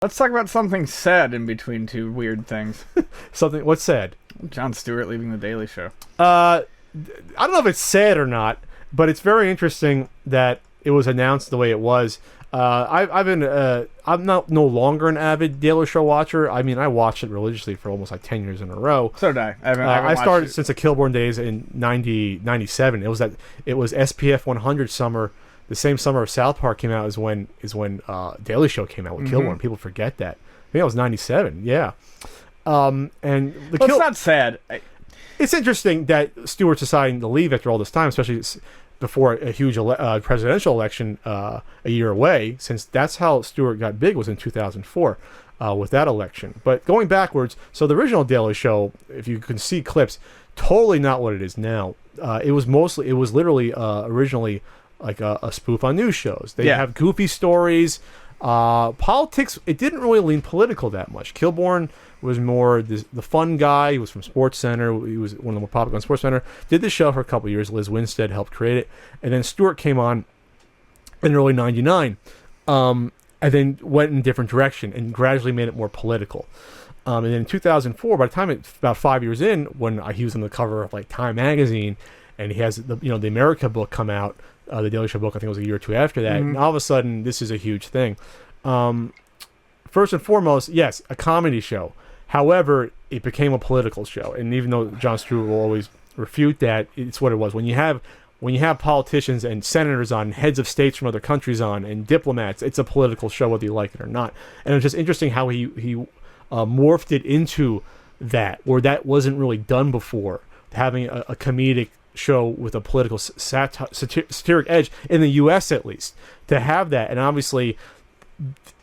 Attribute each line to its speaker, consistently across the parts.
Speaker 1: Let's talk about something sad in between two weird things.
Speaker 2: Something. What's sad?
Speaker 1: Jon Stewart leaving The Daily Show.
Speaker 2: I don't know if it's sad or not, but it's very interesting that it was announced the way it was. I'm not no longer an avid Daily Show watcher. I mean, I watched it religiously for almost like 10 years in a row.
Speaker 1: So did I. I
Speaker 2: started since the Kilborn days in 97. It was SPF 100 summer. The same summer South Park came out is when Daily Show came out with Kilborn. People forget that. I think it was 97. Yeah. It's
Speaker 1: not sad.
Speaker 2: It's interesting that Stewart's deciding to leave after all this time, especially before a huge presidential election a year away, since that's how Stewart got big, was in 2004 with that election. But going backwards, so the original Daily Show, if you can see clips, totally not what it is now. It was literally originally like a spoof on news shows. They have goofy stories. Politics, it didn't really lean political that much. Kilborn was more the fun guy. He was from SportsCenter. He was one of the more popular on SportsCenter. Did the show for a couple of years. Liz Winstead helped create it. And then Stewart came on in early 99 and then went in a different direction and gradually made it more political. And then in 2004, by the time about 5 years in, when he was on the cover of like Time magazine, and he has the America book come out, the Daily Show book, I think it was a year or two after that, and all of a sudden, this is a huge thing. First and foremost, yes, a comedy show. However, it became a political show, and even though Jon Stewart will always refute that, it's what it was. When you have politicians and senators on, heads of states from other countries on, and diplomats, it's a political show whether you like it or not. And it's just interesting how he morphed it into that, where that wasn't really done before, having a comedic show with a political satiric edge in the U.S. at least, to have that. And obviously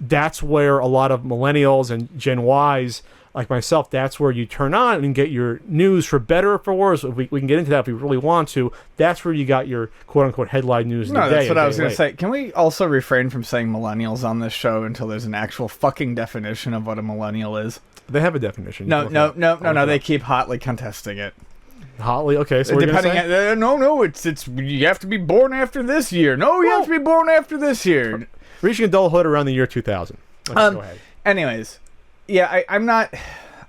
Speaker 2: that's where a lot of millennials and Gen Ys like myself, that's where you turn on and get your news, for better or for worse. We can get into that if we really want to. That's where you got your quote-unquote headline news of the day.
Speaker 1: No, that's what I was going to say. Can we also refrain from saying millennials on this show until there's an actual fucking definition of what a millennial is?
Speaker 2: They have a definition.
Speaker 1: No. They keep hotly contesting it.
Speaker 2: Hotly? Okay, so
Speaker 1: it's you have to be born after this year. No, you have to be born after this year.
Speaker 2: Reaching adulthood around the year 2000. Okay, go ahead.
Speaker 1: Anyways, yeah, I'm not...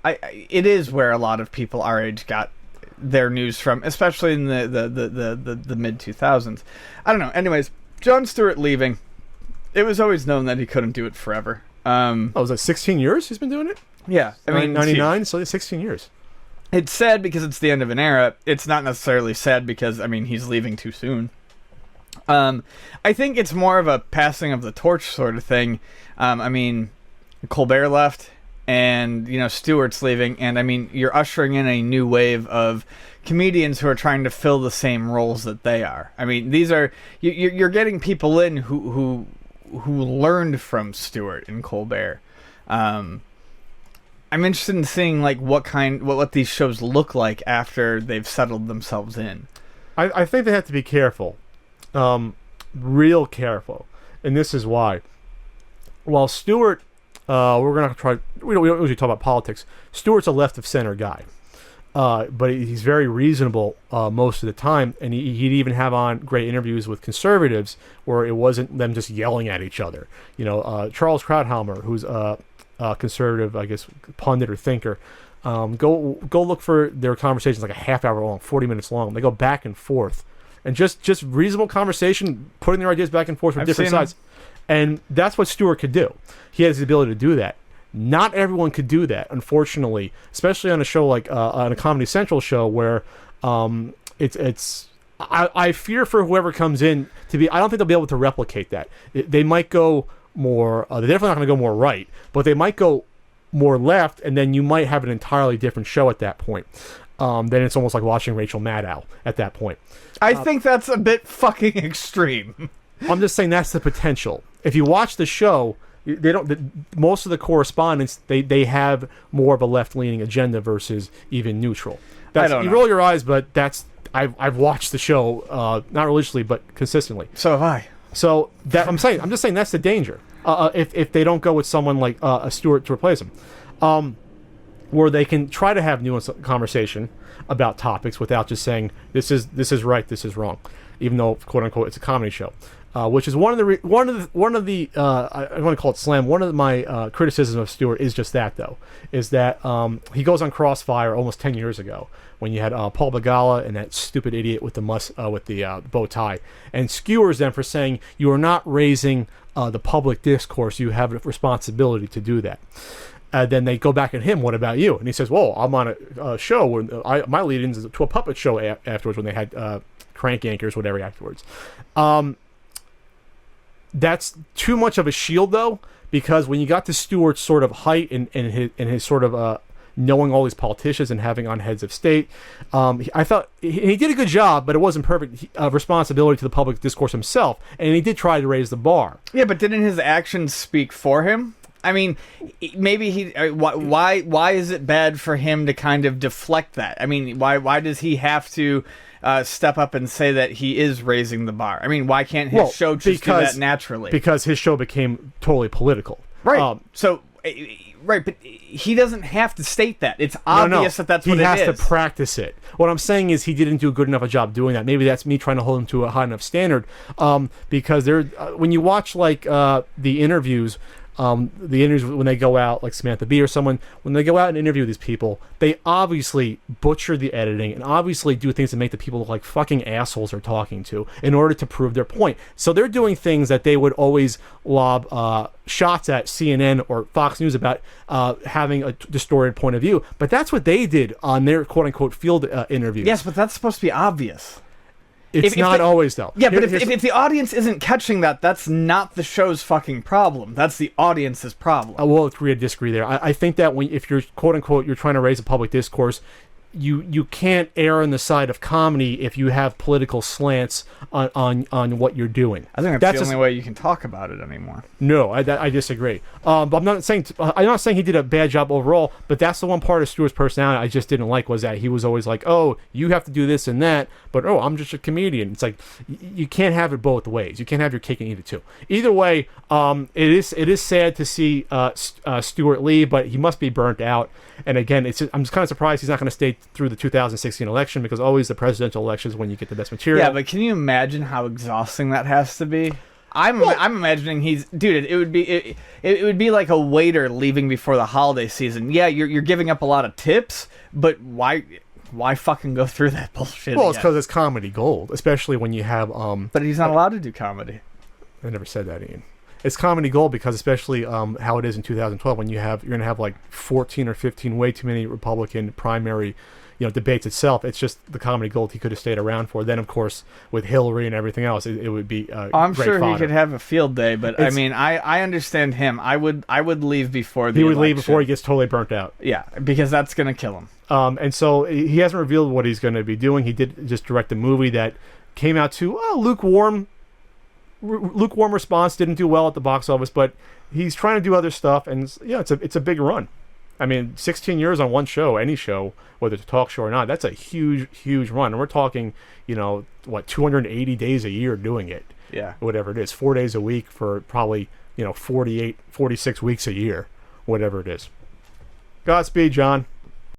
Speaker 1: it is where a lot of people our age got their news from, especially in the mid-2000s. I don't know. Anyways, Jon Stewart leaving. It was always known that he couldn't do it forever.
Speaker 2: Was that 16 years he's been doing it?
Speaker 1: Yeah.
Speaker 2: I mean, 99, so 16 years.
Speaker 1: It's sad because it's the end of an era. It's not necessarily sad because, he's leaving too soon. I think it's more of a passing of the torch sort of thing. Colbert left, and, Stewart's leaving, and, you're ushering in a new wave of comedians who are trying to fill the same roles that they are. These are... You're getting people in who learned from Stewart and Colbert. I'm interested in seeing what these shows look like after they've settled themselves in.
Speaker 2: I think they have to be careful, real careful, and this is why. While Stewart, we're gonna try. We don't usually talk about politics. Stewart's a left of center guy, but he's very reasonable most of the time, and he'd even have on great interviews with conservatives where it wasn't them just yelling at each other. Charles Krauthammer, who's conservative, I guess, pundit or thinker. Go look for their conversations, like a half hour long, 40 minutes long. They go back and forth, and just reasonable conversation, putting their ideas back and forth from different sides. And that's what Stewart could do. He has the ability to do that. Not everyone could do that, unfortunately, especially on a show like on a Comedy Central show where it's. I fear for whoever comes in to be. I don't think they'll be able to replicate that. They might go more. They're definitely not going to go more right, but they might go more left, and then you might have an entirely different show at that point. Then it's almost like watching Rachel Maddow at that point.
Speaker 1: I think that's a bit fucking extreme.
Speaker 2: I'm just saying that's the potential. If you watch the show, they don't. Most of the correspondents they have more of a left-leaning agenda versus even neutral.
Speaker 1: I don't know.
Speaker 2: You roll your eyes, but that's I've watched the show not religiously but consistently.
Speaker 1: So have I.
Speaker 2: So that I'm just saying that's the danger. If they don't go with someone like a Stewart to replace him, where they can try to have nuanced conversation about topics without just saying this is right, this is wrong. even though quote unquote it's a comedy show. Which is one of the I want to call it slam. One of my criticisms of Stewart is just that, though, is that he goes on Crossfire almost 10 years ago when you had Paul Begala and that stupid idiot with the bow tie, and skewers them for saying you are not raising the public discourse. You have a responsibility to do that. Then they go back at him. What about you? And he says, "Well, I'm on a show where my lead-in is to a puppet show afterwards when they had crank anchors, whatever afterwards." That's too much of a shield, though, because when you got to Stewart's sort of height and his sort of knowing all these politicians and having on heads of state, I thought he did a good job, but it wasn't perfect. Responsibility to the public discourse himself, and he did try to raise the bar.
Speaker 1: Yeah, but didn't his actions speak for him? I mean, maybe he. Why is it bad for him to kind of deflect that? I mean, why does he have to step up and say that he is raising the bar? I mean, why can't his show just do that naturally?
Speaker 2: Because his show became totally political.
Speaker 1: Right. Right, but he doesn't have to state that. It's obvious that that's what it is.
Speaker 2: He has to practice it. What I'm saying is he didn't do good enough a job doing that. Maybe that's me trying to hold him to a high enough standard. Because when you watch like the interviews when they go out, like Samantha Bee or someone, when they go out and interview these people, they obviously butcher the editing and obviously do things that make the people look like fucking assholes they're talking to in order to prove their point. So they're doing things that they would always lob shots at CNN or Fox News about having a distorted point of view. But that's what they did on their quote-unquote field interviews.
Speaker 1: Yes, but that's supposed to be obvious.
Speaker 2: It's not always, though.
Speaker 1: Yeah, but if the audience isn't catching that, that's not the show's fucking problem. That's the audience's problem.
Speaker 2: I will agree to disagree there. I think that if you're, quote-unquote, you're trying to raise a public discourse, you can't err on the side of comedy if you have political slants on what you're doing.
Speaker 1: I think that's the only way you can talk about it anymore.
Speaker 2: No, I disagree. But I'm not saying he did a bad job overall. But that's the one part of Stewart's personality I just didn't like, was that he was always like, "Oh, you have to do this and that," but I'm just a comedian. It's like you can't have it both ways. You can't have your cake and eat it too. Either way, it is sad to see Stewart leave, but he must be burnt out. And again, I'm just kind of surprised he's not going to stay through the 2016 election, because always the presidential elections when you get the best material.
Speaker 1: Yeah, but can you imagine how exhausting that has to be? I'm imagining it would be like a waiter leaving before the holiday season. Yeah, you're giving up a lot of tips, but why fucking go through that bullshit?
Speaker 2: Well, it's because it's comedy gold, especially when you have
Speaker 1: But he's not allowed to do comedy.
Speaker 2: I never said that, Ian. It's comedy gold because especially how it is in 2012 when you're going to have like 14 or 15 way too many Republican primary debates itself. It's just the comedy gold he could have stayed around for. Then, of course, with Hillary and everything else, it would be
Speaker 1: I'm
Speaker 2: great
Speaker 1: sure
Speaker 2: fodder.
Speaker 1: he could have a field day, but I mean, I understand him. I would leave before the
Speaker 2: He would
Speaker 1: election.
Speaker 2: leave before he gets totally burnt out.
Speaker 1: Yeah, because that's going to kill him.
Speaker 2: And so he hasn't revealed what he's going to be doing. He did just direct a movie that came out to lukewarm response, didn't do well at the box office, but he's trying to do other stuff, and it's a big run. I mean, 16 years on one show, any show, whether it's a talk show or not, that's a huge run. And we're talking, 280 days a year doing it.
Speaker 1: Yeah.
Speaker 2: Whatever it is, 4 days a week for probably, 46 weeks a year, whatever it is. Godspeed, John.